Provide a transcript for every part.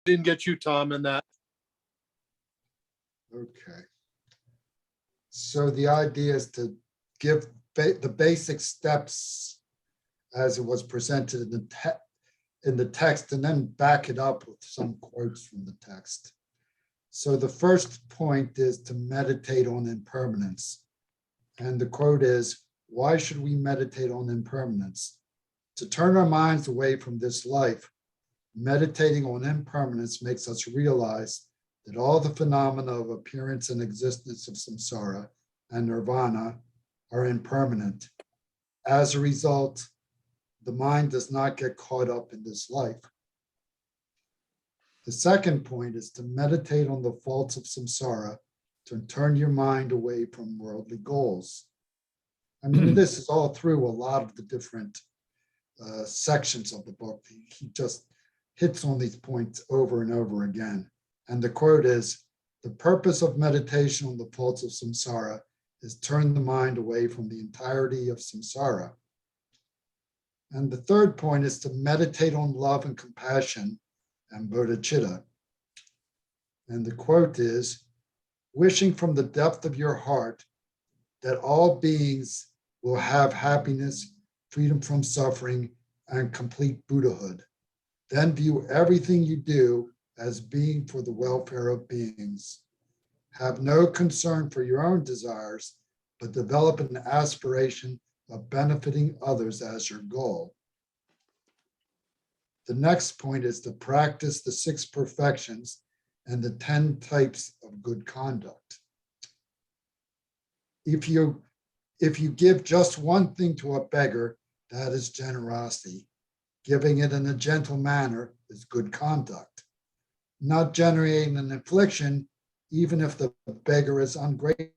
didn't get you, Tom, in that. Okay. So the idea is to give the basic steps as it was presented in the text, and then back it up with some quotes from the text. So the first point is to meditate on impermanence. And the quote is, "Why should we meditate on impermanence? To turn our minds away from this life, meditating on impermanence makes us realize that all the phenomena of appearance and existence of samsara and nirvana are impermanent. As a result, the mind does not get caught up in this life." The second point is to meditate on the faults of samsara to turn your mind away from worldly goals. I mean, this is all through a lot of the different sections of the book. He just hits on these points over and over again. And the quote is, "The purpose of meditation on the faults of samsara is turn the mind away from the entirety of samsara." And the third point is to meditate on love and compassion and bodhicitta. And the quote is, "Wishing from the depth of your heart that all beings will have happiness, freedom from suffering, and complete Buddhahood. Then view everything you do as being for the welfare of beings. Have no concern for your own desires, but develop an aspiration of benefiting others as your goal." The next point is to practice the 6 perfections and the 10 types of good conduct. If you give just one thing to a beggar, that is generosity. Giving it in a gentle manner is good conduct. Not generating an affliction, even if the beggar is ungrateful,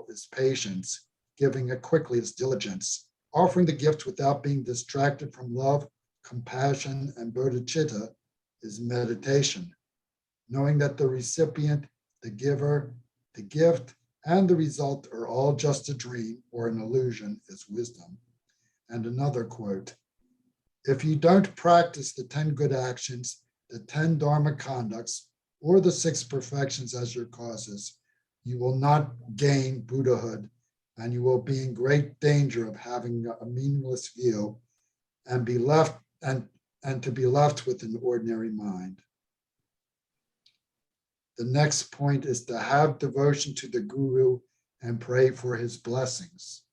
is patience. Giving it quickly is diligence. Offering the gift without being distracted from love, compassion, and bodhicitta is meditation. Knowing that the recipient, the giver, the gift, and the result are all just a dream or an illusion is wisdom. And another quote, "If you don't practice the 10 good actions, the 10 dharma conducts, or the 6 perfections as your causes, you will not gain Buddhahood, and you will be in great danger of having a meaningless view and be left and to be left with an ordinary mind." The next point is to have devotion to the Guru and pray for his blessings.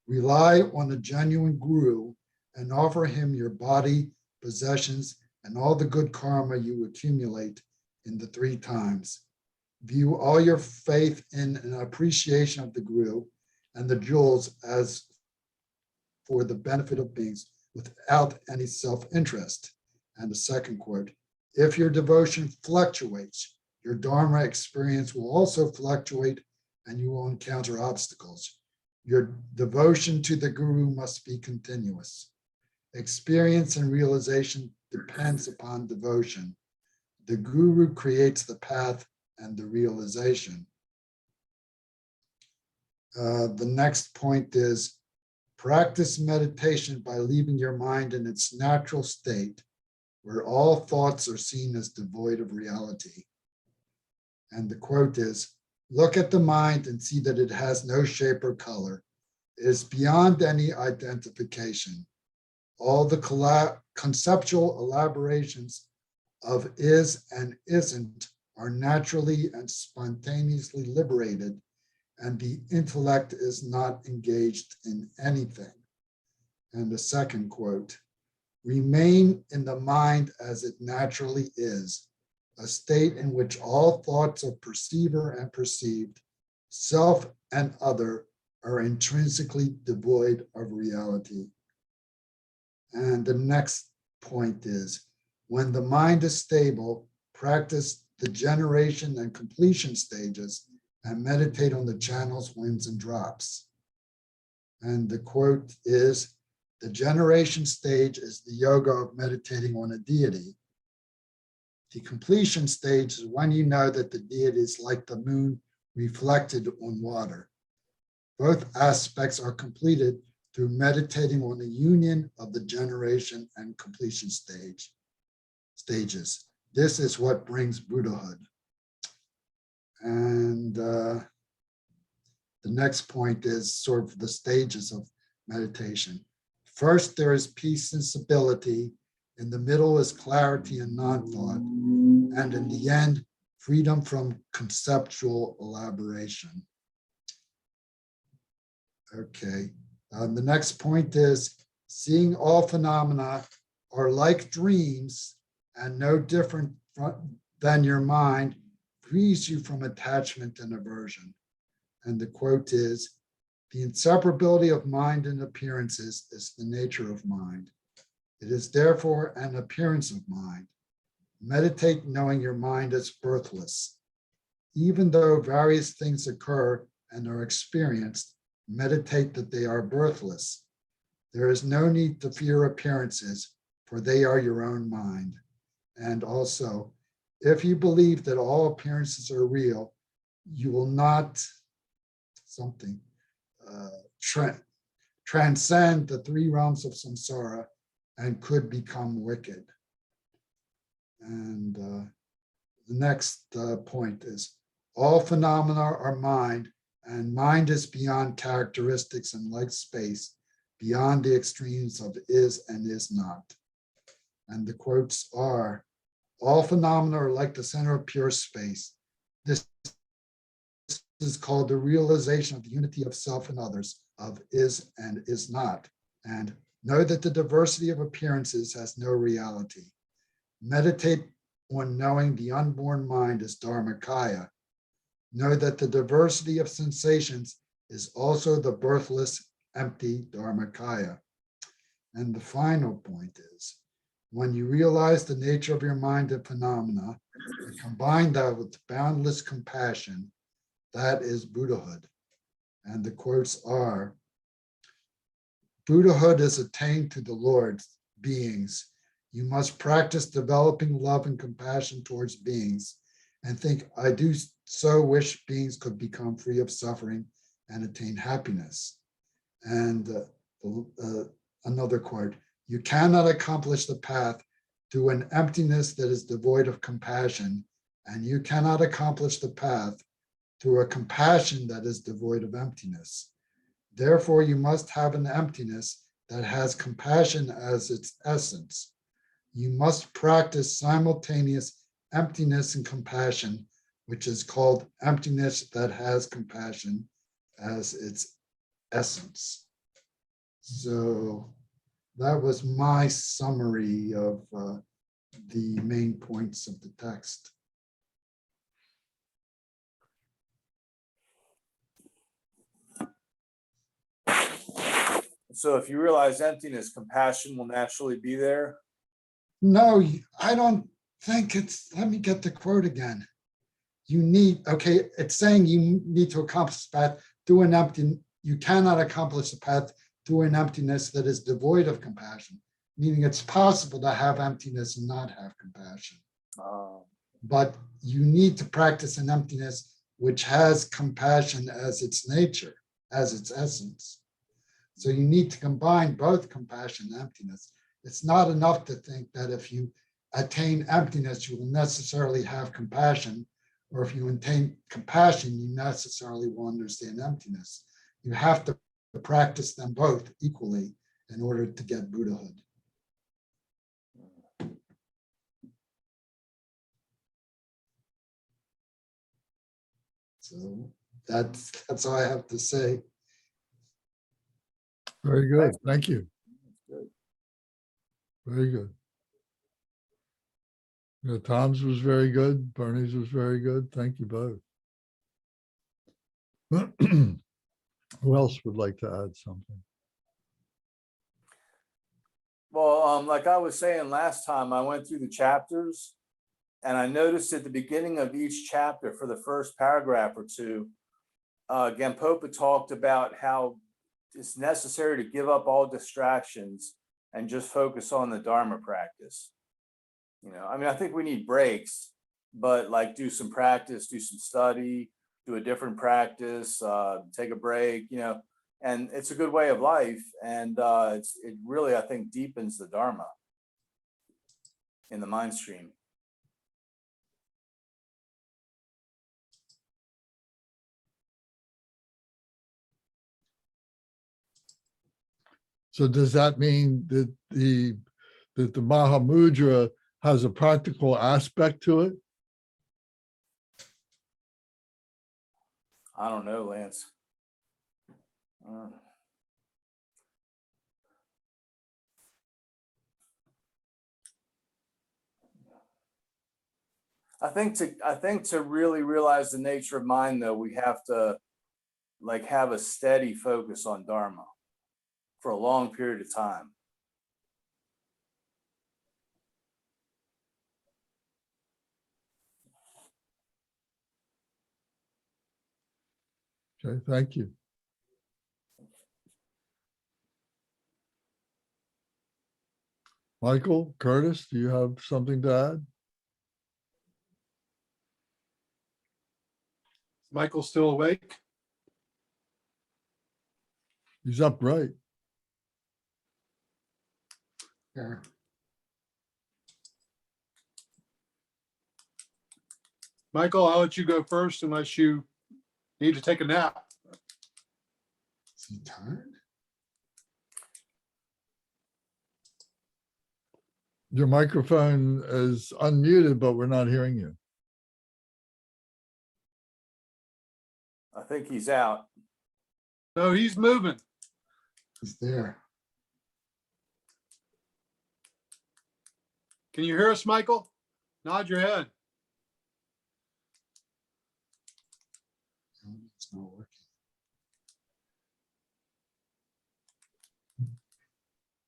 Rely on a genuine Guru and offer him your body, possessions, and all the good karma you accumulate in the 3 times. View all your faith in an appreciation of the Guru and the jewels as for the benefit of beings without any self-interest. And the second quote, "If your devotion fluctuates, your Dharma experience will also fluctuate and you will encounter obstacles. Your devotion to the Guru must be continuous. Experience and realization depends upon devotion. The Guru creates the path and the realization." The next point is practice meditation by leaving your mind in its natural state, where all thoughts are seen as devoid of reality. And the quote is, "Look at the mind and see that it has no shape or color. It is beyond any identification. All the conceptual elaborations of is and isn't are naturally and spontaneously liberated, and the intellect is not engaged in anything." And the second quote, "Remain in the mind as it naturally is, a state in which all thoughts of perceiver and perceived, self and other, are intrinsically devoid of reality." And the next point is, when the mind is stable, practice the generation and completion stages and meditate on the channels, winds, and drops. And the quote is, "The generation stage is the yoga of meditating on a deity. The completion stage is when you know that the deity is like the moon reflected on water. Both aspects are completed through meditating on the union of the generation and completion stage. stages. This is what brings Buddhahood. And the next point is sort of the stages of meditation. First, there is peace and stability. In the middle is clarity and non-thought. And in the end, freedom from conceptual elaboration. Okay. The next point is seeing all phenomena are like dreams and no different than your mind frees you from attachment and aversion. And the quote is, the inseparability of mind and appearances is the nature of mind. It is therefore an appearance of mind. Meditate knowing your mind is birthless. Even though various things occur and are experienced, meditate that they are birthless. There is no need to fear appearances, for they are your own mind. And also, if you believe that all appearances are real, you will not transcend the three realms of samsara and could become wicked. And the next point is, all phenomena are mind, and mind is beyond characteristics and like space, beyond the extremes of is and is not. And the quotes are, all phenomena are like the center of pure space. This is called the realization of the unity of self and others, of is and is not. And know that the diversity of appearances has no reality. Meditate on knowing the unborn mind is Dharmakaya. Know that the diversity of sensations is also the birthless, empty Dharmakaya. And the final point is, when you realize the nature of your mind and phenomena, and combine that with boundless compassion, that is Buddhahood. And the quotes are, Buddhahood is attained to the Lord's beings. You must practice developing love and compassion towards beings and think, I do so wish beings could become free of suffering and attain happiness. And another quote, you cannot accomplish the path through an emptiness that is devoid of compassion, and you cannot accomplish the path through a compassion that is devoid of emptiness. Therefore, you must have an emptiness that has compassion as its essence. You must practice simultaneous emptiness and compassion, which is called emptiness that has compassion as its essence. So that was my summary of the main points of the text. So if you realize emptiness, compassion will naturally be there? No, I don't think it's, let me get the quote again. You need, okay, it's saying you need to accomplish the path through an empty, you cannot accomplish the path through an emptiness that is devoid of compassion, meaning it's possible to have emptiness and not have compassion. But you need to practice an emptiness which has compassion as its nature, as its essence. So you need to combine both compassion and emptiness. It's not enough to think that if you attain emptiness, you will necessarily have compassion, or if you attain compassion, you necessarily will understand emptiness. You have to practice them both equally in order to get Buddhahood. So that's all I have to say. Very good. Thank you. Very good. Yeah, Tom's was very good. Bernie's was very good. Thank you both. Who else would like to add something? Well, like I was saying last time, I went through the chapters and I noticed at the beginning of each chapter for the first paragraph or two, Gampopa talked about how it's necessary to give up all distractions and just focus on the Dharma practice. You know, I mean, I think we need breaks, but like do some practice, do some study, do a different practice, take a break, you know, and it's a good way of life. And it really, I think, deepens the Dharma. in the mind stream. So does that mean that the Mahamudra has a practical aspect to it? I don't know, Lance. I think to really realize the nature of mind, though, we have to like have a steady focus on Dharma for a long period of time. Okay, thank you. Michael, Curtis, do you have something to add? Michael still awake? He's upright. Yeah. Michael, I'll let you go first unless you need to take a nap. Is he tired? Your microphone is unmuted, but we're not hearing you. I think he's out. No, he's moving. He's there. Can you hear us, Michael? Nod your head. No, it's not working.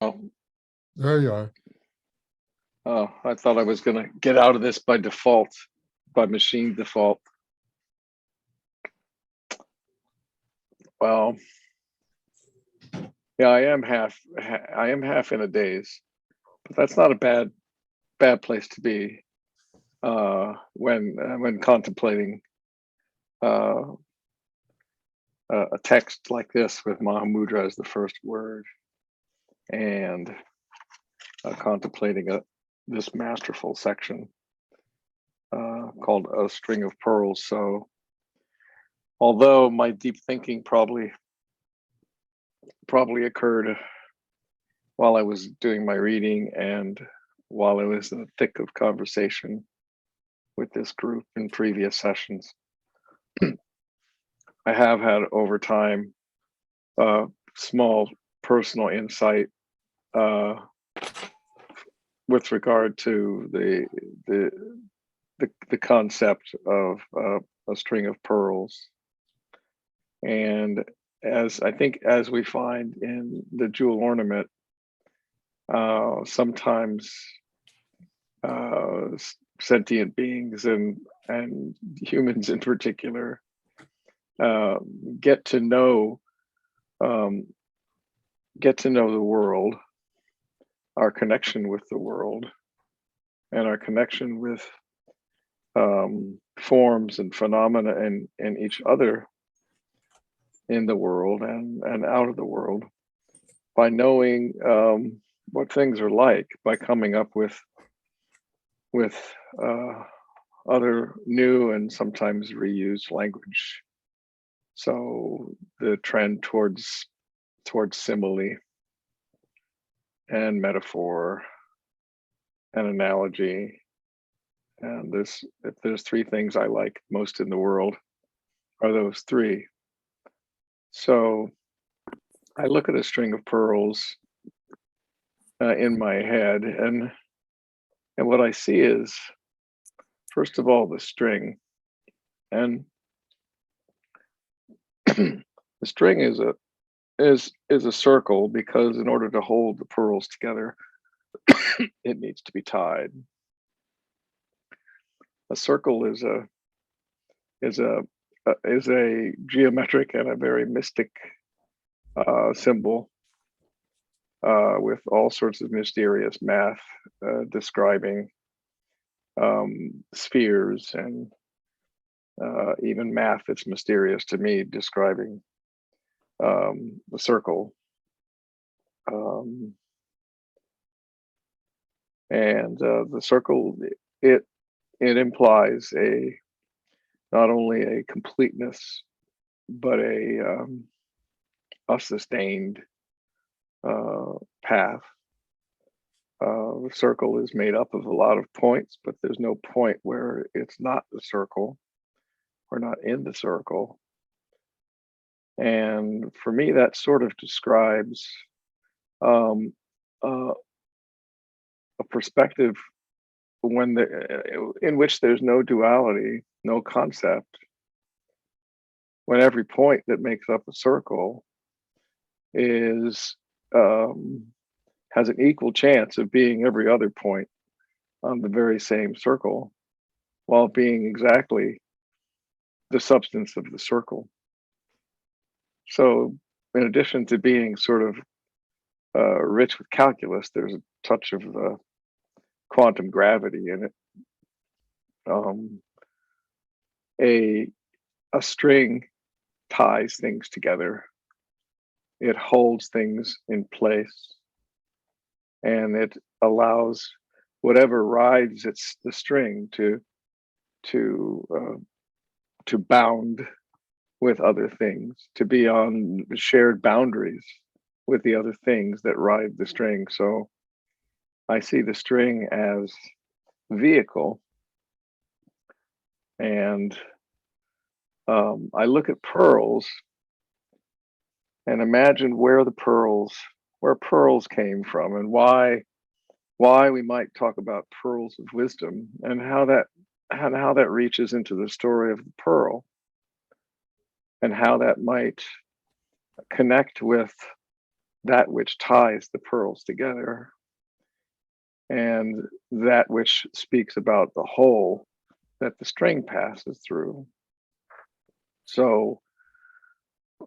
Oh, There you are. oh, I thought I was gonna get out of this by default, by machine default. Well, yeah, I am half in a daze, but that's not a bad place to be when contemplating a text like this with Mahamudra as the first word, and contemplating this masterful section called A String of Pearls. So although my deep thinking probably occurred while I was doing my reading and while I was in the thick of conversation with this group in previous sessions, I have had over time small personal insight with regard to the concept of a string of pearls. And as I think, as we find in the jewel ornament, sometimes sentient beings and humans in particular get to know the world, our connection with the world, and our connection with forms and phenomena and each other in the world and out of the world, by knowing what things are like, by coming up with other new and sometimes reused language. So the trend towards simile and metaphor and analogy, and if there's three things I like most in the world, are those three. So I look at a string of pearls in my head, and what I see is, first of all, the string, and the string is a circle, because in order to hold the pearls together, it needs to be tied. A circle is a geometric and a very mystic symbol with all sorts of mysterious math describing spheres, and even math that's mysterious to me describing the circle. And the circle, it implies not only a completeness, but a sustained path. The circle is made up of a lot of points, but there's no point where it's not the circle. We're not in the circle. And for me, that sort of describes um, a perspective in which there's no duality, no concept, when every point that makes up a circle is has an equal chance of being every other point on the very same circle, while being exactly the substance of the circle. So in addition to being sort of rich with calculus, there's a touch of quantum gravity in it. A string ties things together. It holds things in place, and it allows whatever rides the string to bound with other things, to be on shared boundaries with the other things that ride the string. So I see the string as vehicle, and I look at pearls and imagine where pearls came from, and why we might talk about pearls of wisdom, and how that reaches into the story of the pearl, and how that might connect with that which ties the pearls together, and that which speaks about the whole that the string passes through. So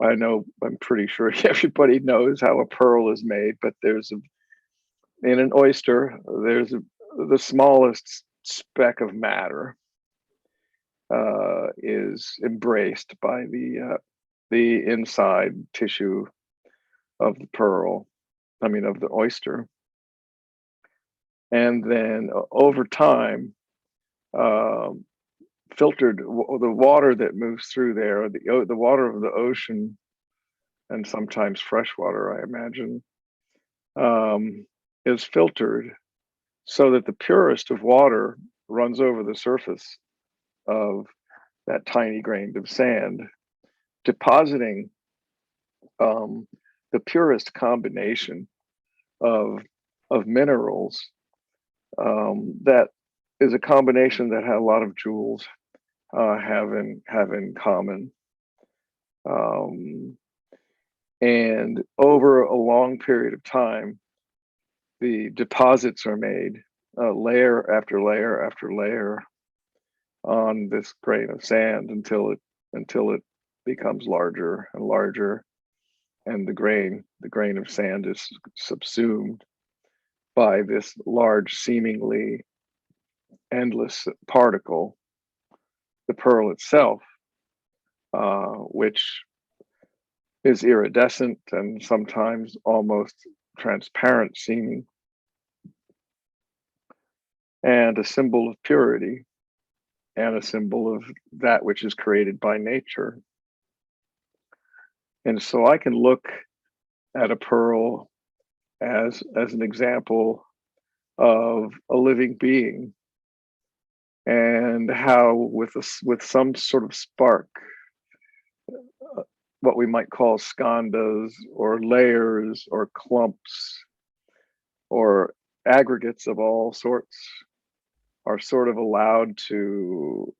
I'm pretty sure everybody knows how a pearl is made, but in an oyster, the smallest speck of matter is embraced by the inside tissue of the pearl, of the oyster. And then over time, filtered the water that moves through there, the water of the ocean, and sometimes fresh water, I imagine, is filtered so that the purest of water runs over the surface of that tiny grain of sand, depositing the purest combination of minerals, that is a combination that a lot of jewels have in common. And over a long period of time, the deposits are made layer after layer after layer on this grain of sand until it becomes larger and larger, and the grain of sand is subsumed by this large, seemingly endless particle, the pearl itself, which is iridescent and sometimes almost transparent seeming, and a symbol of purity, and a symbol of that which is created by nature. And so I can look at a pearl as an example of a living being, and how with some sort of spark, what we might call skandhas, or layers, or clumps, or aggregates of all sorts, are sort of allowed to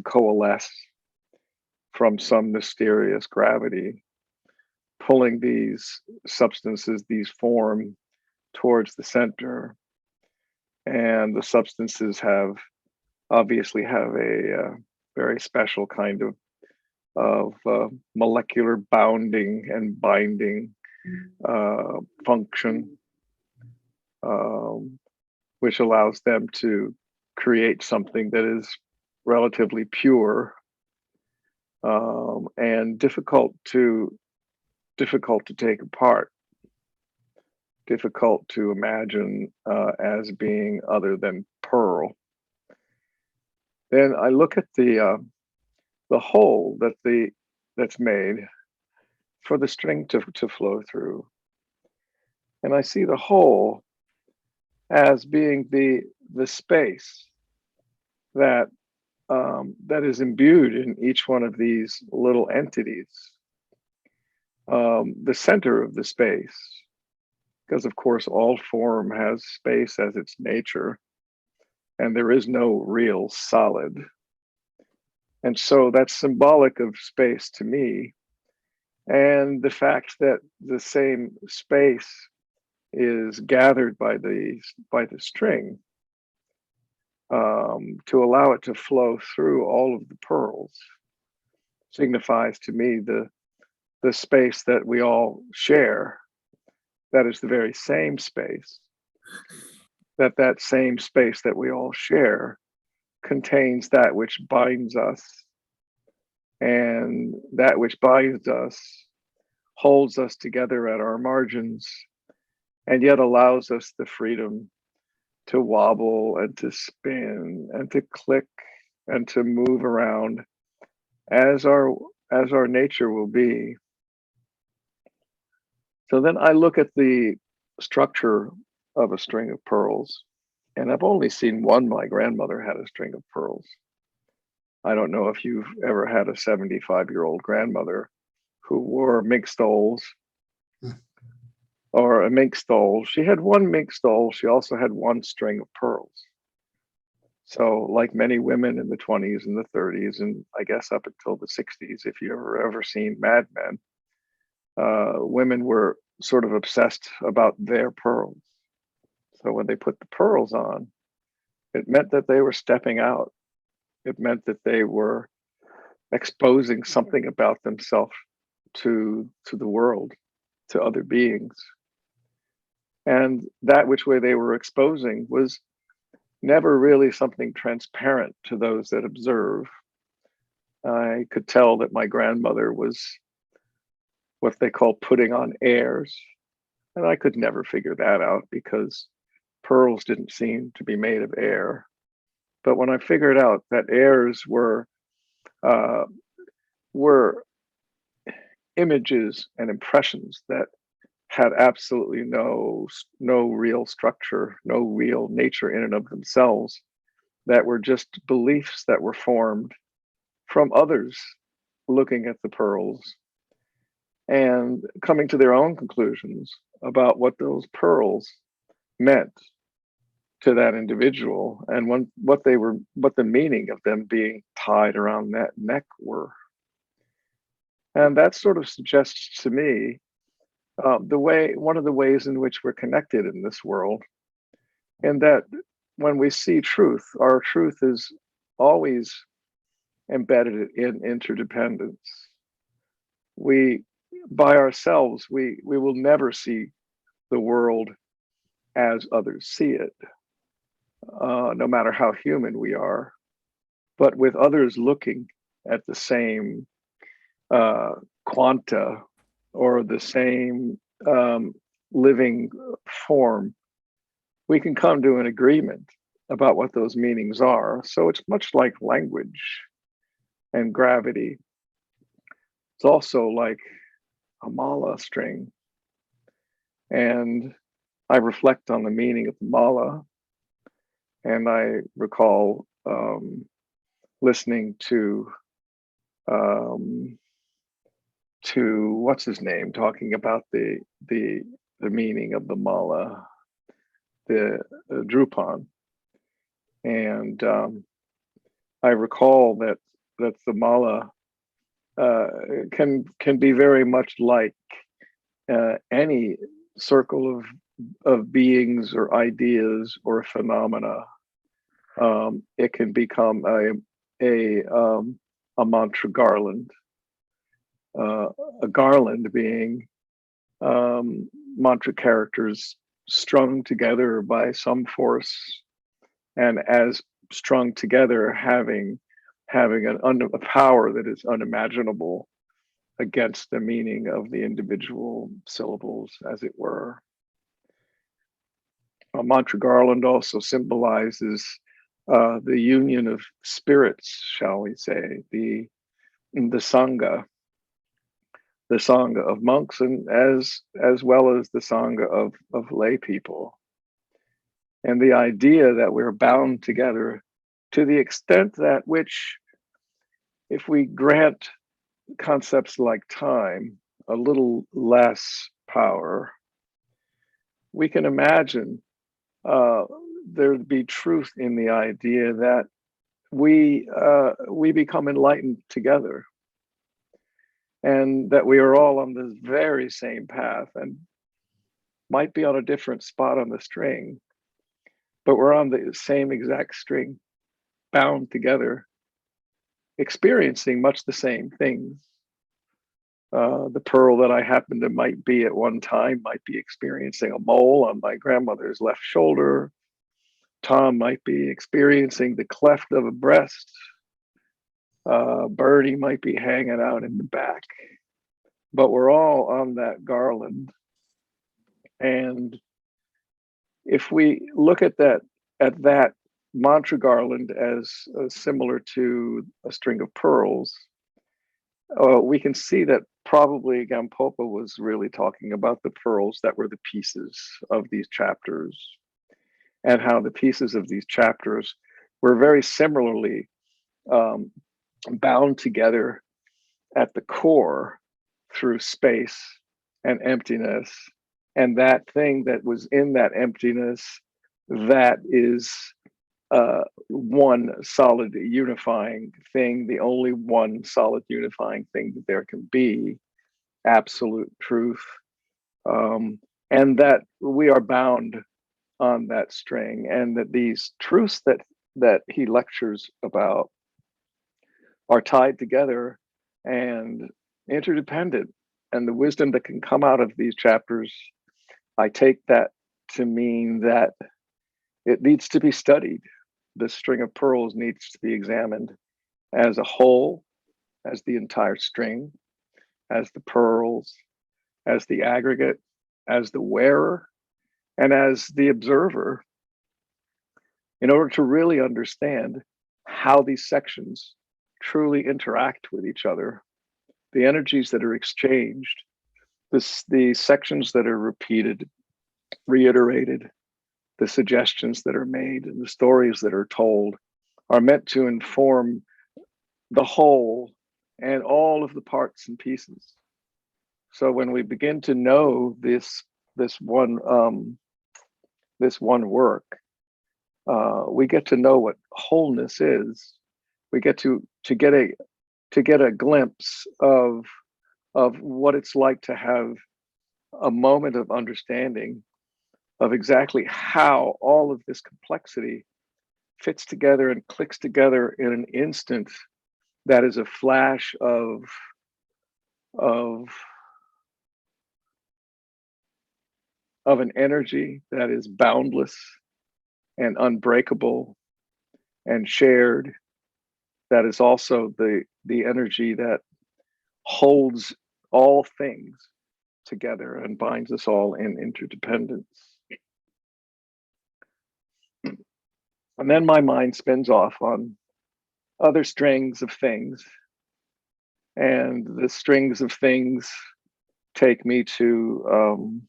coalesce from some mysterious gravity, pulling these substances, these form, towards the center. And the substances obviously have a very special kind of molecular bounding and binding function, which allows them to create something that is relatively pure, and difficult to take apart. difficult to imagine as being other than pearl. Then I look at the hole that's made for the string to flow through, and I see the hole as being the space that that is imbued in each one of these little entities. The center of the space, because of course all form has space as its nature, and there is no real solid. And so that's symbolic of space to me. And the fact that the same space is gathered by the string to allow it to flow through all of the pearls signifies to me the space that we all share. That is the very same space. That same space that we all share contains that which binds us, and that which binds us holds us together at our margins, and yet allows us the freedom to wobble and to spin and to click and to move around as our nature will be. So then I look at the structure of a string of pearls, and I've only seen one. My grandmother had a string of pearls. I don't know if you've ever had a 75-year-old grandmother who wore mink stoles or a mink stole. She had one mink stole. She also had one string of pearls. So like many women in the 20s and the 30s, and I guess up until the 60s, if you ever seen Mad Men, women were sort of obsessed about their pearls. So when they put the pearls on, it meant that they were stepping out. It meant that they were exposing something about themselves to the world, to other beings. And that which way they were exposing was never really something transparent to those that observe. I could tell that my grandmother was what they call putting on airs, and I could never figure that out because pearls didn't seem to be made of air. But when I figured out that airs were images and impressions that had absolutely no real structure, no real nature in and of themselves, that were just beliefs that were formed from others looking at the pearls and coming to their own conclusions about what those pearls meant to that individual, and what the meaning of them being tied around that neck were. And that sort of suggests to me one of the ways in which we're connected in this world, and that when we see truth, our truth is always embedded in interdependence. We, by ourselves, we will never see the world as others see it, no matter how human we are. But with others looking at the same quanta or the same living form, we can come to an agreement about what those meanings are. So it's much like language and gravity. It's also like a mala string. And I reflect on the meaning of the mala, and I recall listening to what's his name talking about the meaning of the mala, the Drupal, and I recall that the mala can be very much like any circle of beings or ideas or phenomena. It can become a mantra garland. A garland being mantra characters strung together by some force, and as strung together having a power that is unimaginable against the meaning of the individual syllables, as it were. mantra garland also symbolizes the union of spirits, shall we say, the sangha, of monks, and as well as the sangha of lay people. And the idea that we're bound together to the extent that which, if we grant concepts like time a little less power, we can imagine there'd be truth in the idea that we become enlightened together, and that we are all on the very same path and might be on a different spot on the string, but we're on the same exact string, bound together, experiencing much the same things. The pearl that I happen to might be at one time might be experiencing a mole on my grandmother's left shoulder. Tom might be experiencing the cleft of a breast. Bernie might be hanging out in the back. But we're all on that garland. And if we look at that mantra garland as similar to a string of pearls, we can see that probably Gampopa was really talking about the pearls that were the pieces of these chapters, and how the pieces of these chapters were very similarly bound together at the core through space and emptiness, and that thing that was in that emptiness, that is one solid unifying thing, the only one solid unifying thing that there can be, absolute truth, and that we are bound on that string, and that these truths that he lectures about are tied together and interdependent. And the wisdom that can come out of these chapters, I take that to mean that it needs to be studied. The string of pearls needs to be examined as a whole, as the entire string, as the pearls, as the aggregate, as the wearer, and as the observer, in order to really understand how these sections truly interact with each other, the energies that are exchanged, the sections that are repeated, reiterated, the suggestions that are made, and the stories that are told are meant to inform the whole and all of the parts and pieces. So when we begin to know this one work, we get to know what wholeness is. We get to get a glimpse of what it's like to have a moment of understanding of exactly how all of this complexity fits together and clicks together in an instant that is a flash of an energy that is boundless and unbreakable and shared, that is also the energy that holds all things together and binds us all in interdependence. And then my mind spins off on other strings of things, and the strings of things take me to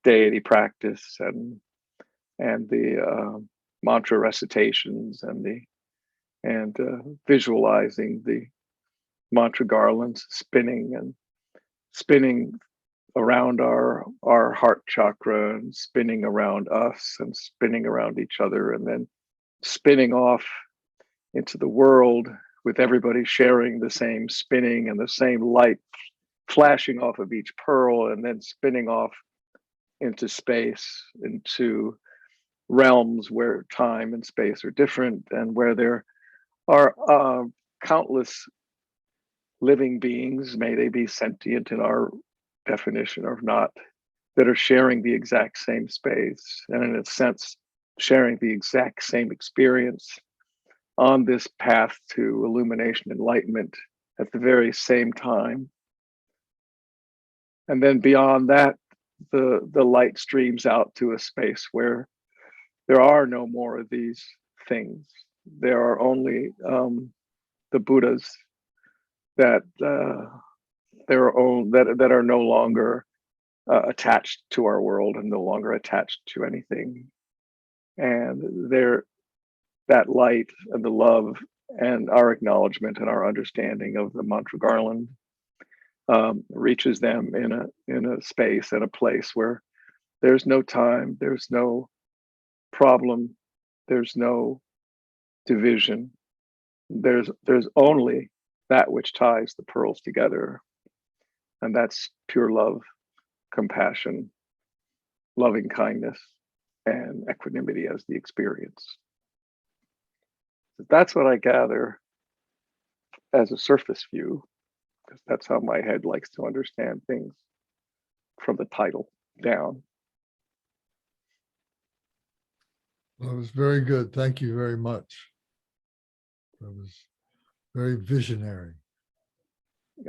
deity practice and the mantra recitations and visualizing the mantra garlands spinning around our heart chakra, and spinning around us, and spinning around each other, and then spinning off into the world, with everybody sharing the same spinning and the same light flashing off of each pearl, and then spinning off into space, into realms where time and space are different, and where there are countless living beings, may they be sentient in our definition or not, that are sharing the exact same space, and in a sense sharing the exact same experience on this path to illumination, enlightenment, at the very same time. And then beyond that, the light streams out to a space where there are no more of these things. There are only the Buddhas that that are no longer attached to our world and no longer attached to anything. And that light and the love and our acknowledgement and our understanding of the mantra garland reaches them in a space and a place where there's no time, there's no problem, there's no division. There's only that which ties the pearls together, and that's pure love, compassion, loving kindness, and equanimity as the experience. That's what I gather as a surface view, because that's how my head likes to understand things from the title down. That was very good. Thank you very much. That was very visionary.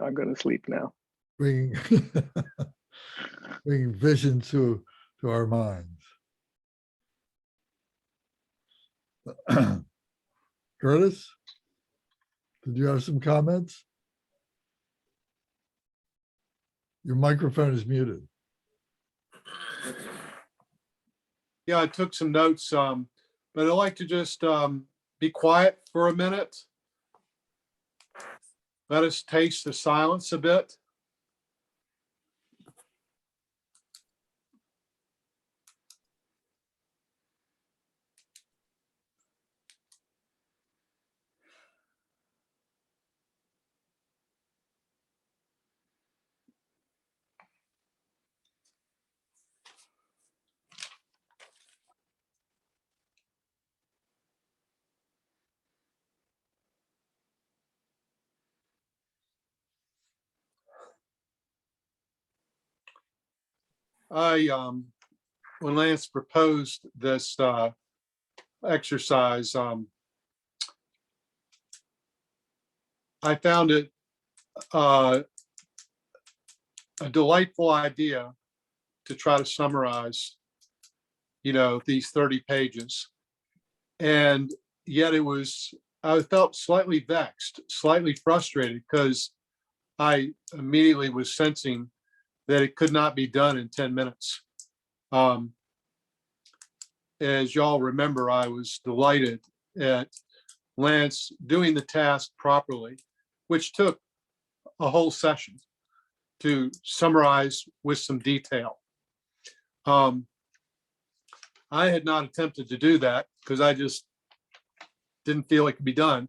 I'm going to sleep now. Bringing bringing vision to our minds. Curtis, did you have some comments? Your microphone is muted. Yeah, I took some notes, but I'd like to just be quiet for a minute. Let us taste the silence a bit. When Lance proposed this exercise, I found it a delightful idea to try to summarize, these 30 pages. And yet I felt slightly vexed, slightly frustrated, because I immediately was sensing that it could not be done in 10 minutes. As y'all remember, I was delighted at Lance doing the task properly, which took a whole session to summarize with some detail. I had not attempted to do that because I just didn't feel it could be done.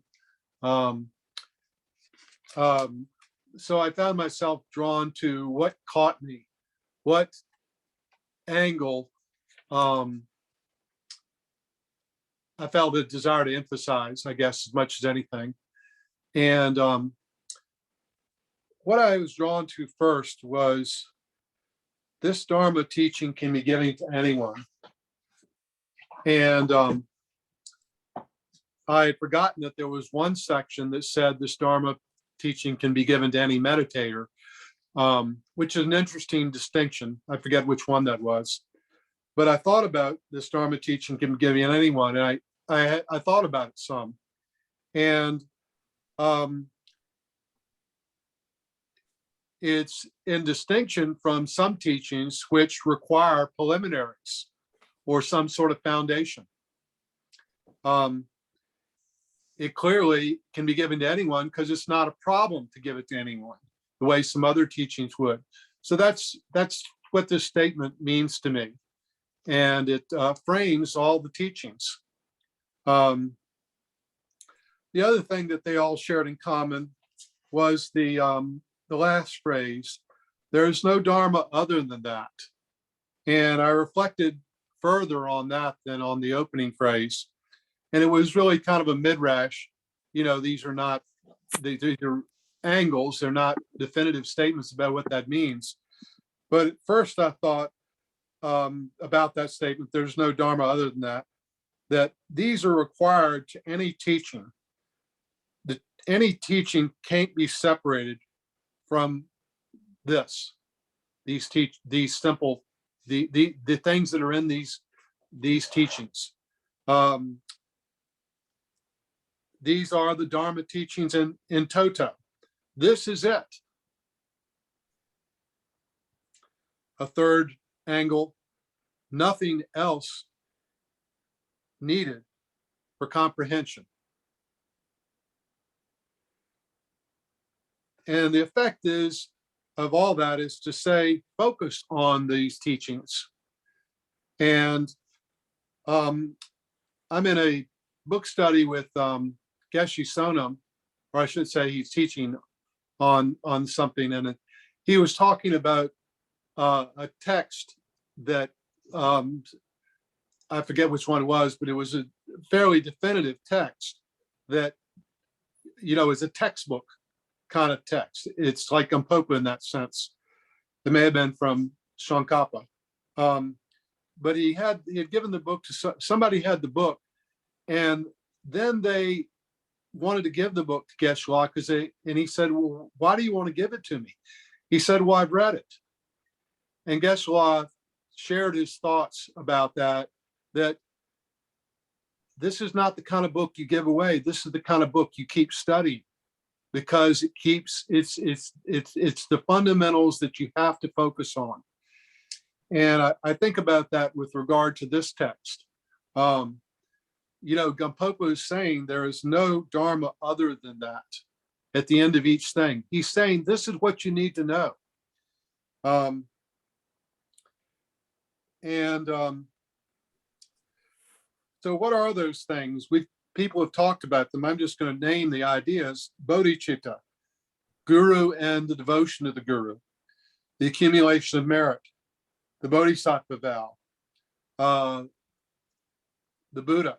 So I found myself drawn to what caught me, what angle I felt a desire to emphasize, I guess, as much as anything. And what I was drawn to first was this Dharma teaching can be given to anyone. And I had forgotten that there was one section that said this Dharma teaching can be given to any meditator, which is an interesting distinction. I forget which one that was. But I thought about this Dharma teaching can be given to anyone, and I thought about it some. And it's in distinction from some teachings which require preliminaries or some sort of foundation. It clearly can be given to anyone because it's not a problem to give it to anyone, the way some other teachings would. So that's what this statement means to me. And it frames all the teachings. The other thing that they all shared in common was the last phrase, there is no Dharma other than that. And I reflected further on that than on the opening phrase. And it was really kind of a midrash. These are angles, they're not definitive statements about what that means. But at first I thought about that statement, there's no Dharma other than that, that these are required to any teaching. That any teaching can't be separated from these simple the things that are in these teachings. These are the Dharma teachings in toto. This is it. A third angle, nothing else needed for comprehension. And the effect is of all that is to say, focus on these teachings. And I'm in a book study with Geshe Sonam, or I should say he's teaching on something, and he was talking about a text that I forget which one it was, but it was a fairly definitive text that, is a textbook kind of text. It's like Gampopa in that sense. It may have been from Shankapa. But he had given the book to somebody, had the book, and then they wanted to give the book to Geshe-la and he said, well, why do you want to give it to me? He said, well, I've read it. And Geshe-la shared his thoughts about that this is not the kind of book you give away. This is the kind of book you keep studying, because it's the fundamentals that you have to focus on. And I think about that with regard to this text. Gampopa is saying there is no Dharma other than that at the end of each thing. He's saying this is what you need to know. So what are those things? People have talked about them. I'm just going to name the ideas. Bodhicitta, guru and the devotion of the guru, the accumulation of merit, the bodhisattva vow, the Buddha,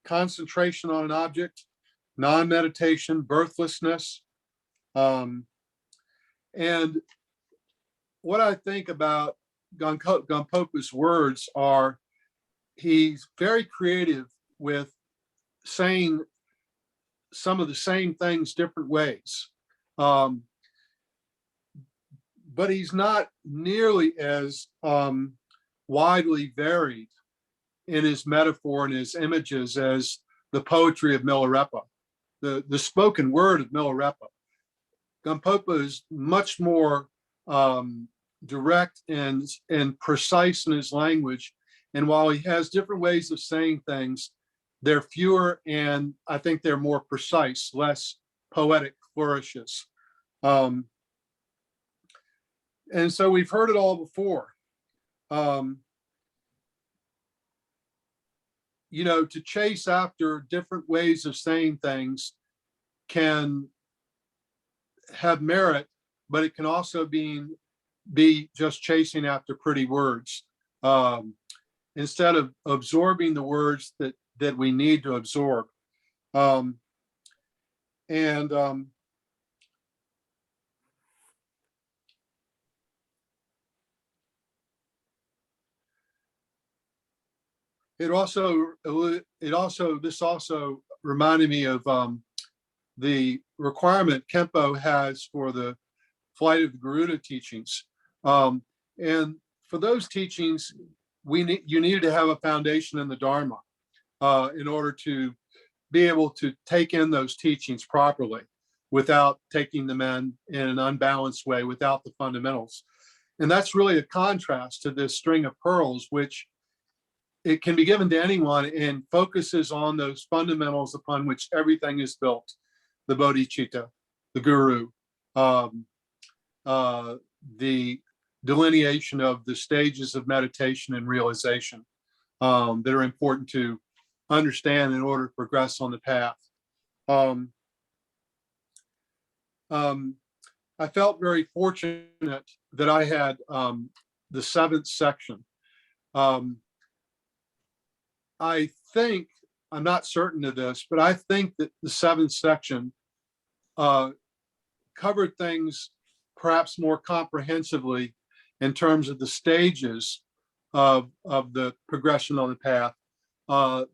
concentration on an object, non-meditation, birthlessness. And what I think about Gampopa's words are, he's very creative with saying some of the same things different ways. But he's not nearly as widely varied in his metaphor and his images as the poetry of Milarepa, the spoken word of Milarepa. Gampopa is much more direct and precise in his language. And while he has different ways of saying things, they're fewer, and I think they're more precise, less poetic flourishes. And so we've heard it all before. To chase after different ways of saying things can have merit, but it can also be just chasing after pretty words. Instead of absorbing the words that we need to absorb. This also reminded me of the requirement Kempo has for the flight of the Garuda teachings. And for those teachings, you needed to have a foundation in the Dharma in order to be able to take in those teachings properly without taking them in an unbalanced way, without the fundamentals. And that's really a contrast to this string of pearls, which it can be given to anyone and focuses on those fundamentals upon which everything is built: the bodhicitta, the guru, the delineation of the stages of meditation and realization that are important to understand in order to progress on the path. I felt very fortunate that I had the 7th section. I think, I'm not certain of this, but I think that the 7th section covered things perhaps more comprehensively in terms of the stages of the progression on the path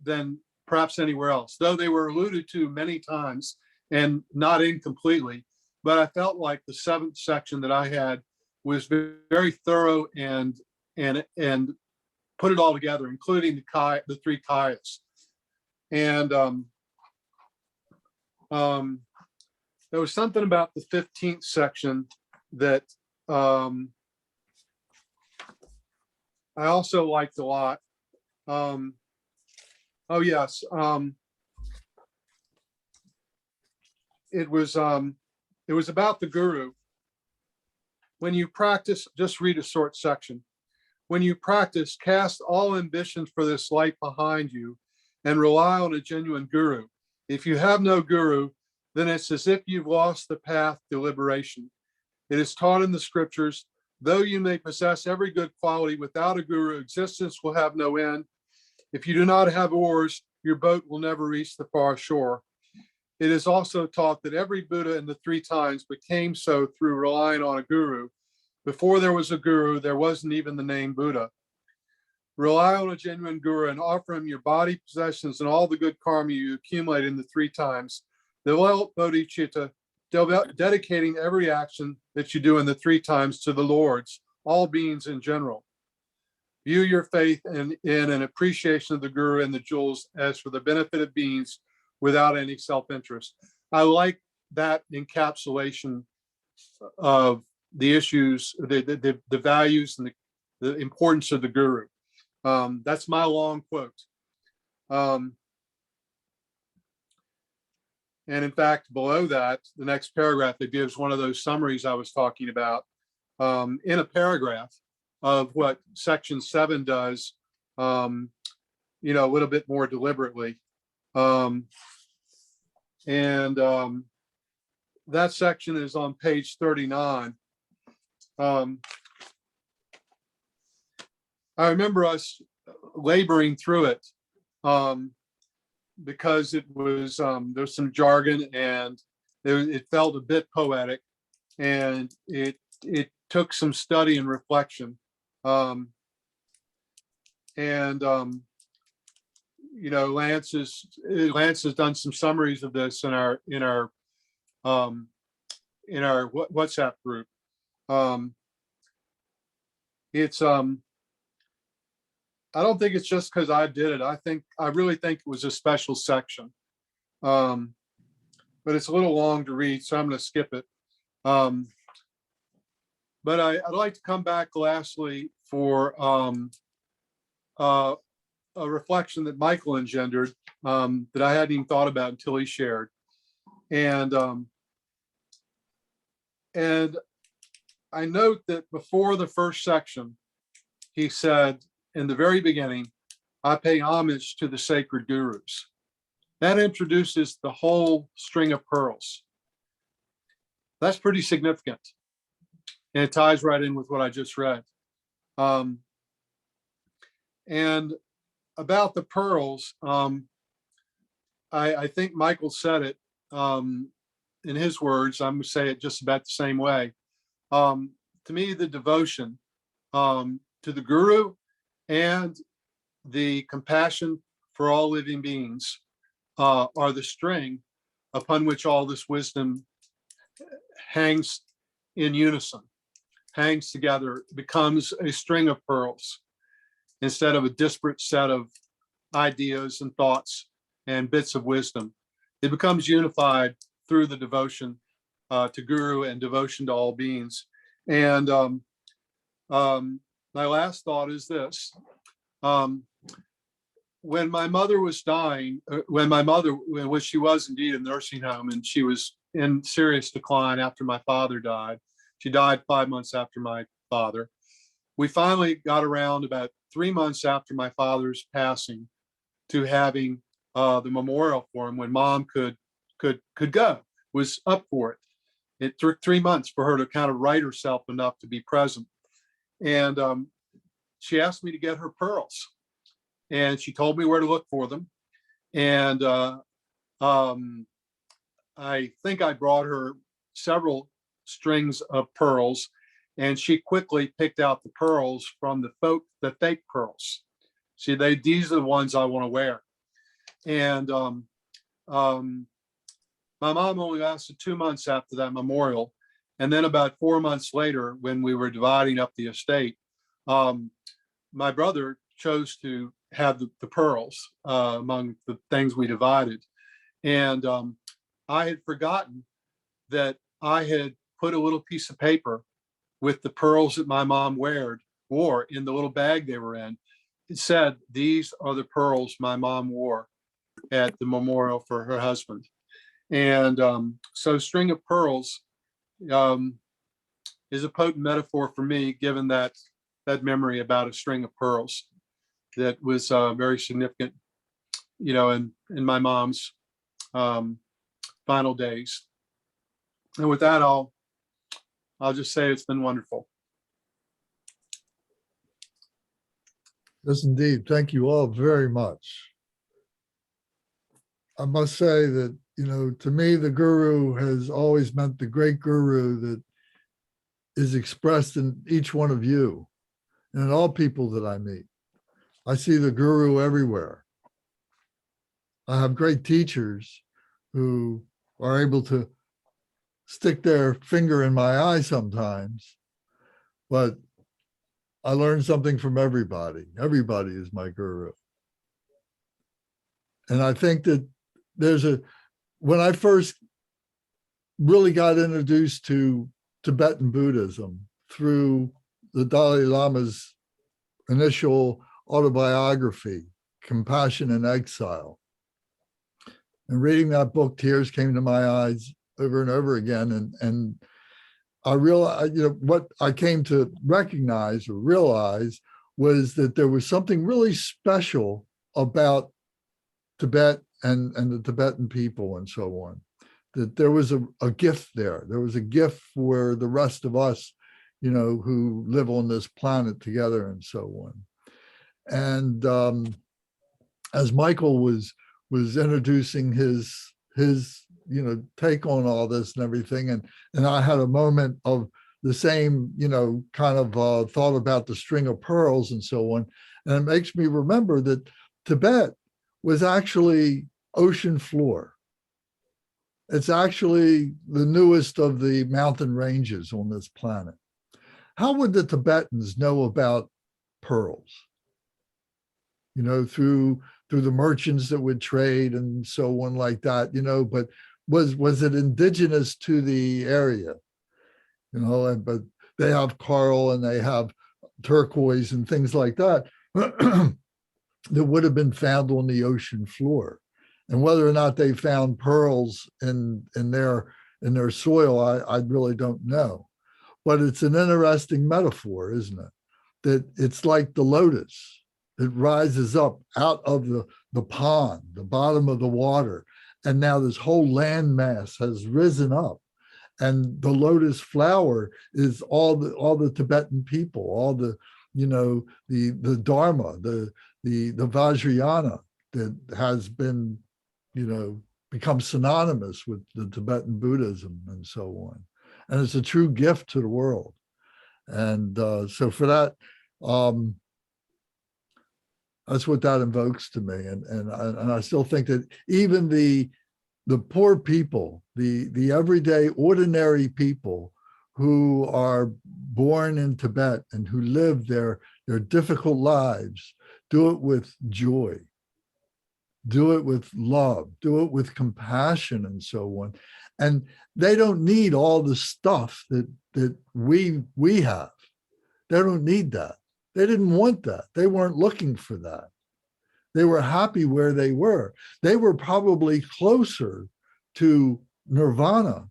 than perhaps anywhere else, though they were alluded to many times and not incompletely. But I felt like the 7th section that I had was very thorough and put it all together, including the three kayas. And there was something about the 15th section that I also liked a lot. Oh yes, it was about the guru. When you practice, just read a short section. When you practice, cast all ambitions for this life behind you and rely on a genuine guru. If you have no guru, then it's as if you've lost the path to liberation. It is taught in the scriptures, though you may possess every good quality, without a guru, existence will have no end. If you do not have oars, your boat will never reach the far shore. It is also taught that every Buddha in the three times became so through relying on a guru. Before there was a guru, there wasn't even the name Buddha. Rely on a genuine guru and offer him your body, possessions, and all the good karma you accumulate in the three times. Develop bodhicitta, dedicating every action that you do in the three times to the Lord's, all beings in general. View your faith in an appreciation of the guru and the jewels as for the benefit of beings without any self-interest. I like that encapsulation of the issues, the values, and the importance of the guru. That's my long quote. And in fact, below that, the next paragraph, it gives one of those summaries I was talking about in a paragraph of what section 7 does, a little bit more deliberately. That section is on page 39. I remember us laboring through it because it was there's some jargon and it felt a bit poetic, and it took some study and reflection. Lance has done some summaries of this in our WhatsApp group. I don't think it's just because I did it. I really think it was a special section, but it's a little long to read, so I'm going to skip it. But I'd like to come back lastly for a reflection that Michael engendered that I hadn't even thought about until he shared. And I note that before the first section, he said, in the very beginning, I pay homage to the sacred gurus. That introduces the whole string of pearls. That's pretty significant. And it ties right in with what I just read. And about the pearls, I think Michael said it in his words. I'm going to say it just about the same way. To me, the devotion to the guru and the compassion for all living beings are the string upon which all this wisdom hangs in unison, hangs together, becomes a string of pearls instead of a disparate set of ideas and thoughts and bits of wisdom. It becomes unified through the devotion to guru and devotion to all beings. And my last thought is this. When my mother was dying, when she was indeed in a nursing home and she was in serious decline after my father died, she died 5 months after my father. We finally got around about 3 months after my father's passing to having the memorial for him when mom could go, was up for it. It took 3 months for her to kind of right herself enough to be present. And she asked me to get her pearls, and she told me where to look for them. And I think I brought her several strings of pearls, and she quickly picked out the pearls from the fake pearls. See, these are the ones I want to wear. And my mom only lasted 2 months after that memorial. And then about 4 months later, when we were dividing up the estate, my brother chose to have the pearls among the things we divided. And I had forgotten that I had put a little piece of paper with the pearls that my mom wore in the little bag they were in. It said, "These are the pearls my mom wore at the memorial for her husband." And so string of pearls is a potent metaphor for me, given that memory about a string of pearls that was very significant, in my mom's final days. And with that, I'll just say it's been wonderful. Yes, indeed. Thank you all very much. I must say that, to me, the guru has always meant the great guru that is expressed in each one of you and in all people that I meet. I see the guru everywhere. I have great teachers who are able to stick their finger in my eye sometimes, but I learned something from everybody. Everybody is my guru. And I think that when I first really got introduced to Tibetan Buddhism through the Dalai Lama's initial autobiography, Compassion in Exile, and reading that book, tears came to my eyes over and over again. And I realized, what I came to recognize or realize was that there was something really special about Tibet and the Tibetan people and so on, that there was a gift there. There was a gift for the rest of us, who live on this planet together and so on. And as Michael was introducing his take on all this and everything, and I had a moment of the same, kind of thought about the string of pearls and so on. And it makes me remember that Tibet was actually ocean floor. It's actually the newest of the mountain ranges on this planet. How would the Tibetans know about pearls? Through the merchants that would trade and so on like that, but was it indigenous to the area? But they have coral and they have turquoise and things like that that would have been found on the ocean floor. And whether or not they found pearls in their soil, I really don't know. But it's an interesting metaphor, isn't it? That it's like the lotus. It rises up out of the pond, the bottom of the water. And now this whole landmass has risen up. And the lotus flower is all the Tibetan people, all the Dharma, the Vajrayana that has been, become synonymous with the Tibetan Buddhism and so on. And it's a true gift to the world. And so for that, that's what that invokes to me. And I still think that even the poor people, the everyday ordinary people who are born in Tibet and who live their difficult lives, do it with joy, do it with love, do it with compassion and so on. And they don't need all the stuff that we have. They don't need that. They didn't want that. They weren't looking for that. They were happy where they were. They were probably closer to nirvana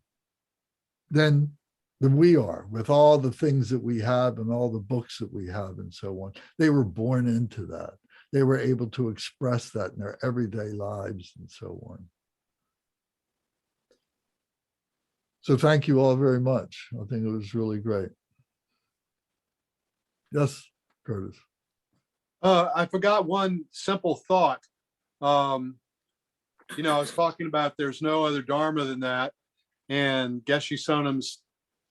than we are, with all the things that we have and all the books that we have and so on. They were born into that. They were able to express that in their everyday lives and so on. So thank you all very much. I think it was really great. Yes, Curtis. I forgot one simple thought. I was talking about there's no other Dharma than that. And Geshe Sonam's,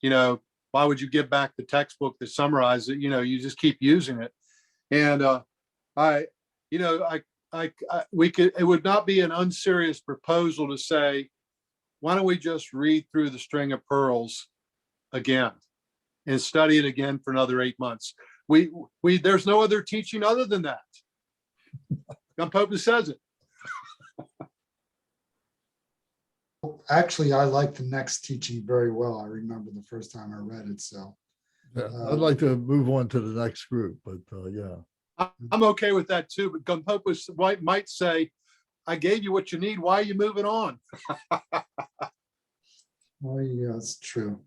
why would you give back the textbook that summarizes it? You just keep using it. And it would not be an unserious proposal to say, why don't we just read through the string of pearls again and study it again for another 8 months. There's no other teaching other than that. Gampopa says it. Actually, I like the next teaching very well. I remember the first time I read it, so. Yeah, I'd like to move on to the next group, but yeah. I'm okay with that too, but Gampopa might say, I gave you what you need. Why are you moving on? Oh, yeah, it's true.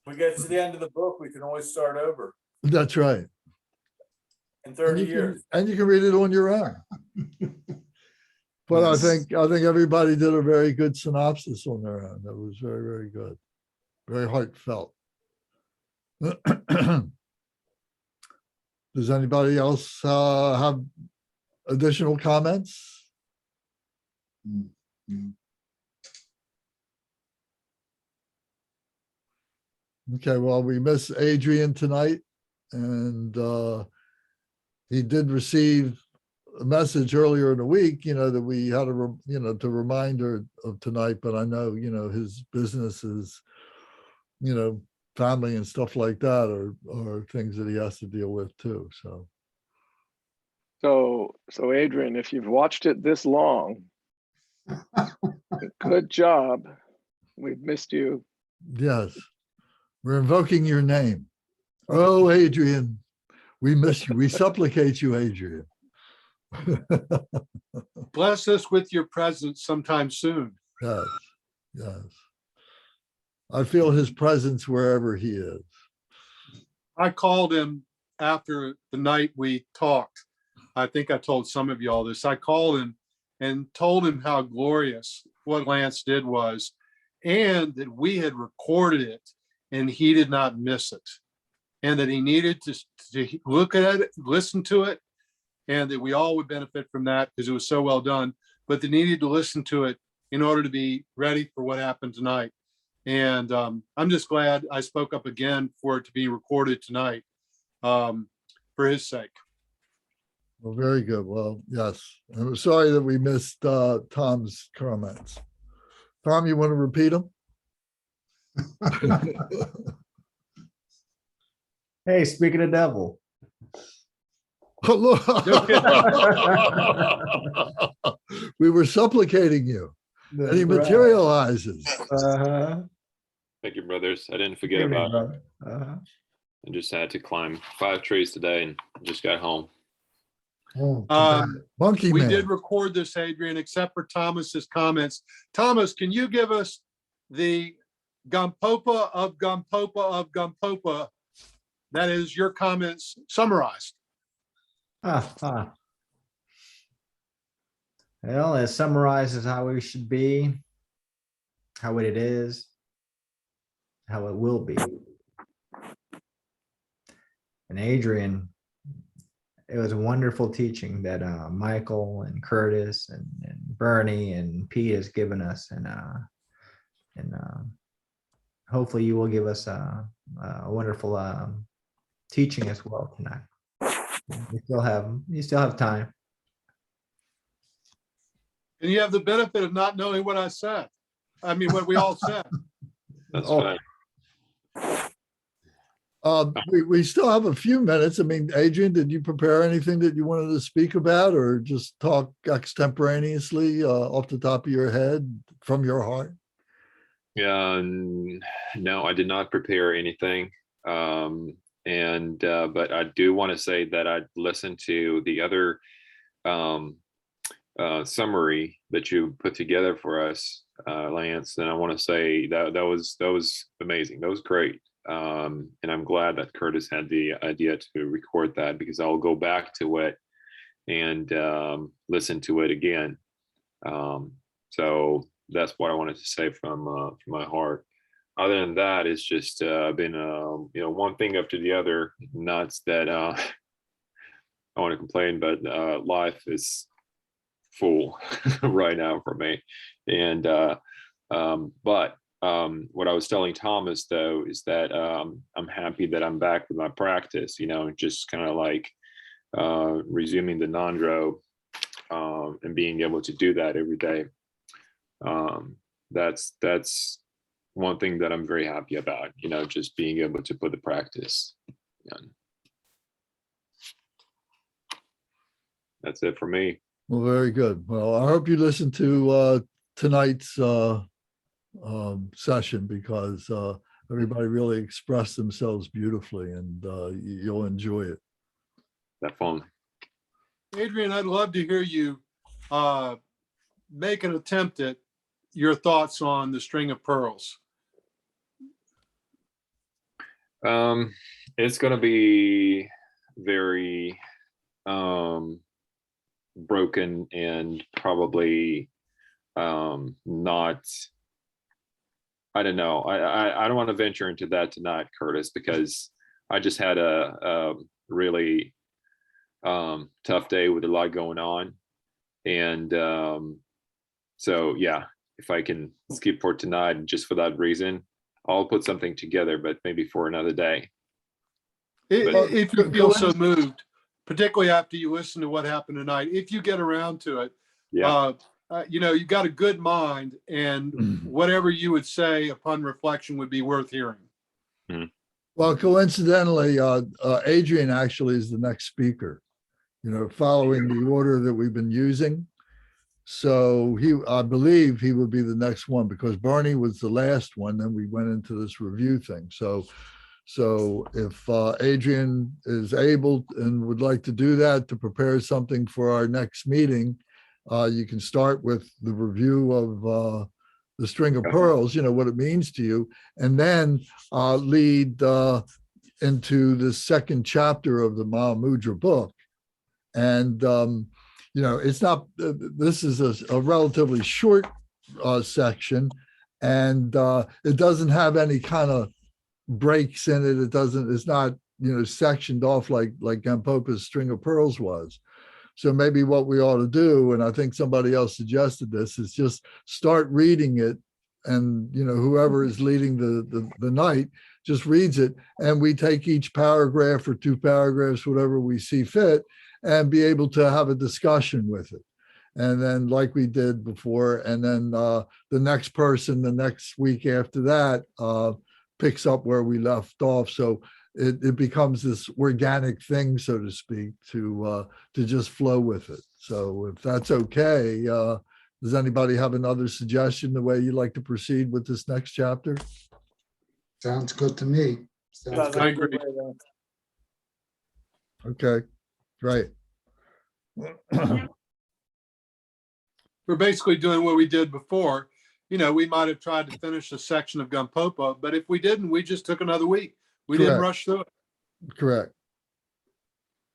We get to the end of the book, we can always start over That's right. in And 30 you can, years. and you can read it on your own. But Yes. I think everybody did a very good synopsis on their own. That was very, very good. Very heartfelt. Does anybody else have additional comments? Mm, mm. Okay, well, we miss Adrian tonight, and he did receive a message earlier in the week, that we had to remind her of tonight, but I know, his business is, family and stuff like that are things that he has to deal with too, so. So Adrian, if you've watched it this long, good job. We've missed you. Yes, we're invoking your name. Oh, Adrian, we miss you. We supplicate you, Adrian. Bless us with your presence sometime soon. Yes, yes. I feel his presence wherever he is. I called him after the night we talked. I think I told some of you all this. I called him and told him how glorious what Lance did was, and that we had recorded it and he did not miss it. And that he needed to look at it, listen to it, and that we all would benefit from that because it was so well done, but they needed to listen to it in order to be ready for what happened tonight. And I'm just glad I spoke up again for it to be recorded tonight for his sake. Well, very good. Well, yes. I'm sorry that we missed Tom's comments. Tom, you want to repeat them? Hey, speaking of devil. We were supplicating you, and he materializes. Thank you, brothers. I didn't forget about it. I just had to climb 5 trees today and just got home. Oh, Monkey We man. did record this, Adrian, except for Thomas's comments. Thomas, can you give us the Gampopa of Gampopa of Gampopa? That is your comments summarized. Well, it summarizes how we should be, how it is, how it will be. And Adrian, it was a wonderful teaching that Michael and Curtis and Bernie and Pete has given us, and hopefully you will give us a wonderful teaching as well tonight. You still have time. And you have the benefit of not knowing what I said. I mean, what we all said. That's Oh. fine. We still have a few minutes. I mean, Adrian, did you prepare anything that you wanted to speak about, or just talk extemporaneously off the top of your head from your heart? Yeah, no, I did not prepare anything. But I do want to say that I listened to the other summary that you put together for us, Lance, and I want to say that was amazing. That was great. And I'm glad that Curtis had the idea to record that, because I'll go back to it and listen to it again. So that's what I wanted to say from my heart. Other than that, it's just been one thing after the other. Not that I want to complain, but life is full right now for me. And but what I was telling Thomas though is that I'm happy that I'm back with my practice. Just kind of like resuming the non-dro and being able to do that every day. That's one thing that I'm very happy about, just being able to put the practice. And that's it for me. Well, very good. Well, I hope you listen to tonight's session, because everybody really expressed themselves beautifully, and you'll enjoy it. That fun. Adrian, I'd love to hear you make an attempt at your thoughts on the string of pearls. It's going to be very broken and probably not. I don't know. I don't want to venture into that tonight, Curtis, because I just had a really tough day with a lot going on, and so yeah, if I can skip for tonight just for that reason, I'll put something together, but maybe for another day. If you feel so moved, particularly after you listen to what happened tonight, if you get around to it, Yeah. You've got a good mind, and whatever you would say upon reflection would be worth hearing. Well, coincidentally, Adrian actually is the next speaker, following the order that we've been using. So I believe he would be the next one, because Bernie was the last one. Then we went into this review thing. So if Adrian is able and would like to do that, to prepare something for our next meeting, you can start with the review of the string of pearls, what it means to you, and then lead into the second chapter of the Mahamudra book. And, it's not, this is a relatively short section, and it doesn't have any kind of breaks in it. It's not, sectioned off like Gampopa's string of pearls was. So maybe what we ought to do, and I think somebody else suggested this, is just start reading it, and whoever is leading the night just reads it, and we take each paragraph or two paragraphs, whatever we see fit, and be able to have a discussion with it. And then, like we did before, and then the next person the next week after that picks up where we left off. So it becomes this organic thing, so to speak, to just flow with it. So if that's okay, does anybody have another suggestion the way you'd like to proceed with this next chapter? Sounds good to me. Sounds I good. agree. Okay, great. We're basically doing what we did before. We might have tried to finish a section of Gampopa, but if we didn't, we just took another week. We didn't Correct. rush through it. Correct.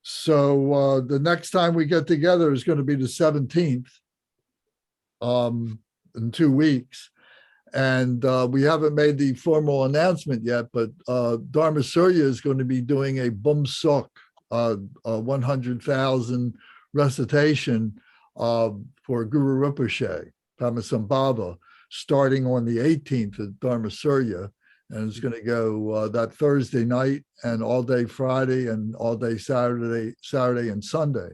So the next time we get together is going to be the 17th, in 2 weeks. And we haven't made the formal announcement yet, but Dharma Surya is going to be doing a Bum Suk, 100,000 recitation for Guru Rinpoche, Padmasambhava, starting on the 18th at Dharma Surya. And it's going to go that Thursday night and all day Friday and all day Saturday and Sunday.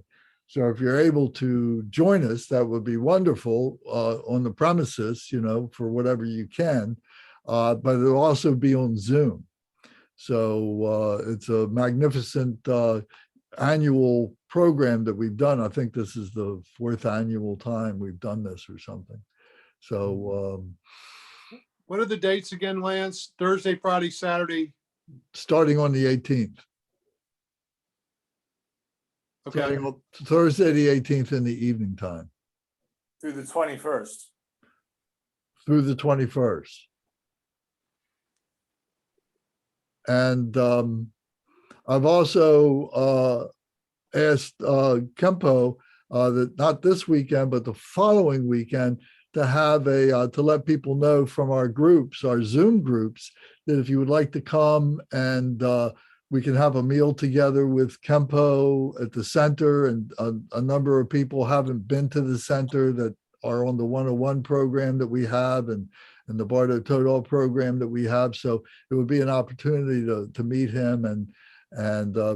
So if you're able to join us, that would be wonderful on the premises, for whatever you can. But it'll also be on Zoom. So it's a magnificent annual program that we've done. I think this is the 4th annual time we've done this or something. So What are the dates again, Lance? Thursday, Friday, Saturday? starting on the 18th. Okay. Starting on Thursday, the 18th in the evening time Through the 21st. through the 21st. And I've also asked Kempo that not this weekend, but the following weekend, to have to let people know from our groups, our Zoom groups, that if you would like to come and we can have a meal together with Kempo at the center, and a number of people haven't been to the center that are on the 101 program that we have, and the Bardo Total program that we have. So it would be an opportunity to meet him and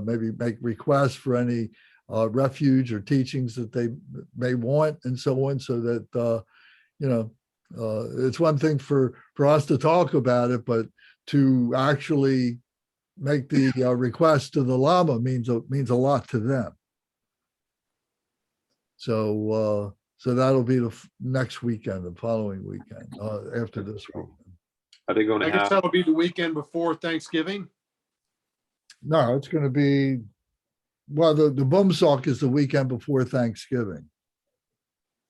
maybe make requests for any refuge or teachings that they may want, and so on, so that It's one thing for us to talk about it, but to actually make the request to the Lama means a lot to them. So that'll be the next weekend, the following weekend, after this weekend. Are they going I to guess have? that'll be the weekend before Thanksgiving. No, it's going to be, well, the Bumsock is the weekend before Thanksgiving.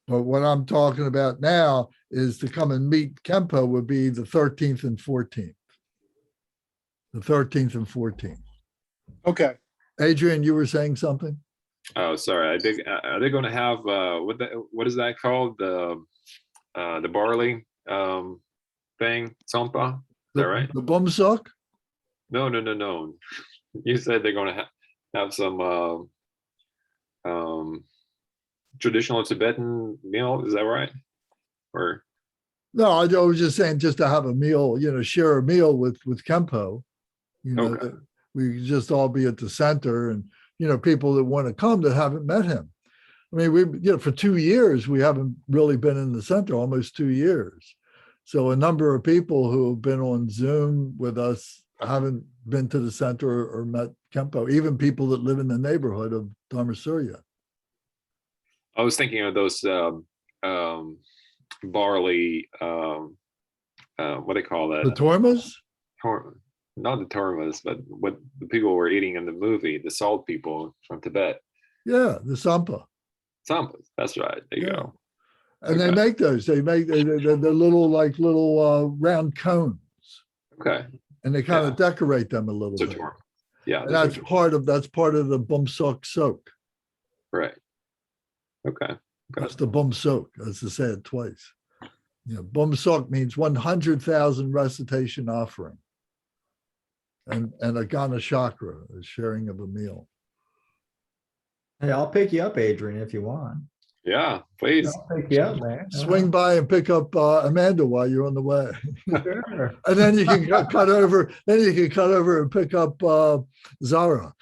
But what I'm talking about now is to come and meet Kempo would be the 13th and 14th. The 13th and 14th. Okay. Adrian, you were saying something? Oh, sorry. Are they going to have what is that called? The barley thing, sampa? Is that right? The Bumsock? No. You said they're going to have some traditional Tibetan meal. Is that right? Or No, I was just saying just to have a meal, share a meal with Kempo. Okay. We could just all be at the center, and people that want to come that haven't met him. I mean, for 2 years we haven't really been in the center, almost 2 years. So a number of people who have been on Zoom with us haven't been to the center or met Kempo, even people that live in the neighborhood of Dharmasuriya. I was thinking of those barley, what do they call that? The Tormas? Not the Tormas, but what the people were eating in the movie, the salt people from Tibet. Yeah, the Sampa. Sampas, that's right. There you Yeah. go. And they Okay. make those. They make the little round cones, Okay. and they kind of decorate them a little So bit. yeah, And that's part of the Bumsock soak. right. Okay. That's the Bumsock, as I said twice. Bumsock means 100,000 recitation offering. And a Gana chakra, a sharing of a meal. Hey, I'll pick you up, Adrian, if you want. Yeah, please. I'll pick you up, man. Swing by and pick up Amanda while you're on the way. Sure. And then you can cut over. Then you can cut over and pick up Zara.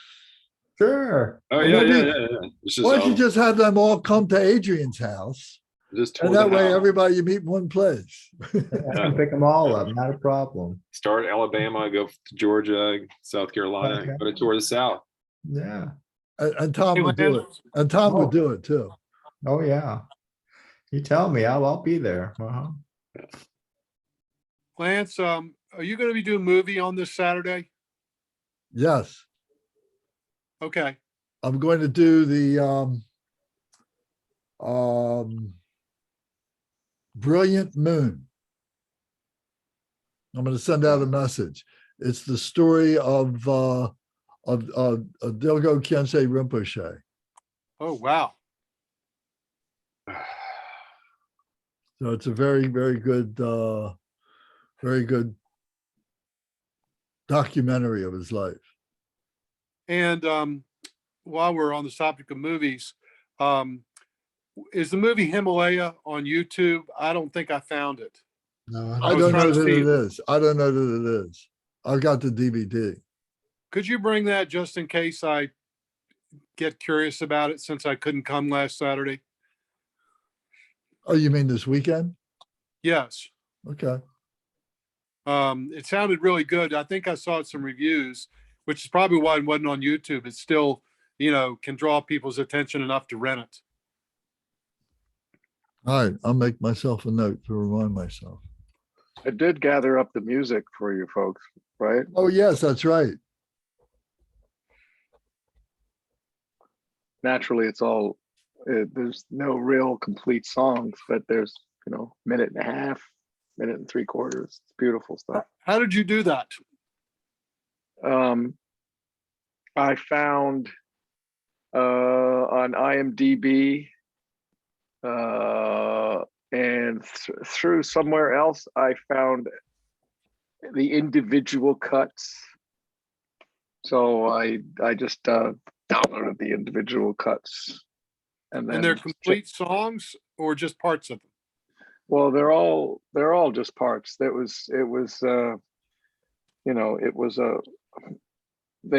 Sure. Oh Well, yeah. maybe- It's just, Why don't you just have them all come to Adrian's house, just tour and that the way house. everybody you meet in one place. I can pick them all up, not a problem. Start Alabama, go to Georgia, South Carolina, Okay. go to tour the South. Yeah. And Tom would do it. And Tom would do it too. Oh, yeah. You tell me, I'll be there. Uh-huh. Lance, are you going to be doing movie on this Saturday? Yes, Okay. I'm going to do the Brilliant Moon. I'm going to send out a message. It's the story of Dilgo Khyentse Rinpoche. Oh, wow. So it's a very, very good documentary of his life. And while we're on the topic of movies, is the movie Himalaya on YouTube? I don't think I found it. No, I was don't trying know to that see it is. I don't know that it is. I've got the DVD. Could you bring that just in case I get curious about it, since I couldn't come last Saturday? Oh, you mean this weekend? Yes. Okay. It sounded really good. I think I saw some reviews, which is probably why it wasn't on YouTube. It still, can draw people's attention enough to rent it. All right. I'll make myself a note to remind myself. I did gather up the music for you folks, right? Oh, yes, that's right. Naturally, there's no real complete songs, but there's, minute and a half, minute and 3/4. It's beautiful stuff. How did you do that? I found on IMDb and through somewhere else, I found the individual cuts. So I just downloaded the individual cuts, and then And they're complete songs or just parts of them? well, they're all just parts. They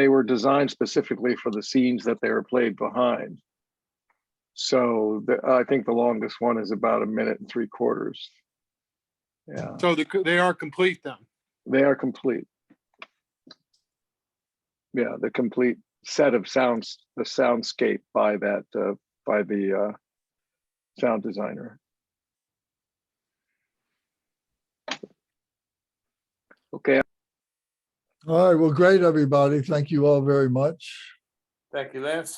were designed specifically for the scenes that they were played behind. So I think the longest one is about 1 minute and 3/4. Yeah, So they are complete then. they are complete. Yeah, the complete set of sounds, the soundscape by that, by the sound designer. Okay, All right, well, great, everybody. Thank you all very much. Thank you, Lance.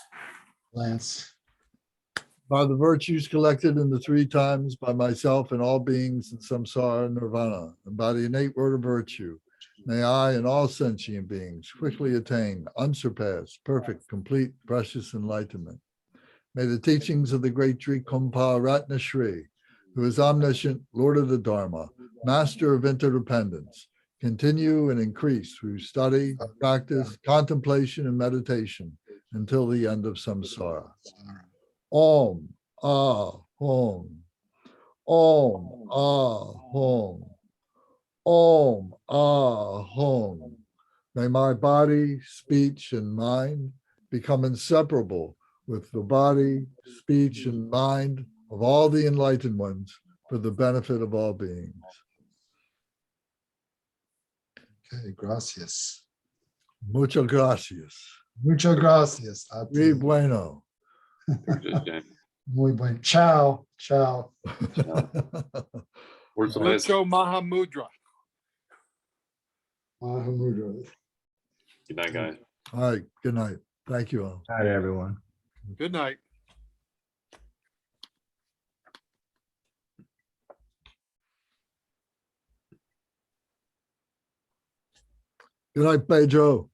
Lance. By the virtues collected in the three times by myself and all beings in samsara nirvana, and by the innate word of virtue, may I and all sentient beings quickly attain unsurpassed, perfect, complete, precious enlightenment. May the teachings of the great Sri Kompa Ratna Shri, who is omniscient, Lord of the Dharma, master of interdependence, continue and increase through study, practice, contemplation, and meditation until the end of samsara. Om, ah, hom. Om, ah, hom. Om, ah, hom. May my body, speech, and mind become inseparable with the body, speech, and mind of all the enlightened ones for the benefit of all beings. Okay, gracias. Muchas gracias. Muchas gracias. a ti. Muy bueno. Just, Muy buen. Ciao. Ciao. Where's the list? Mucho Mahamudra. Mahamudra. Good night, guys. All right, good night. Thank you all. All right, everyone. Good night. Good night, Pedro.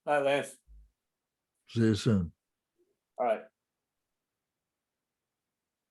All right, Lance. See you soon. All right.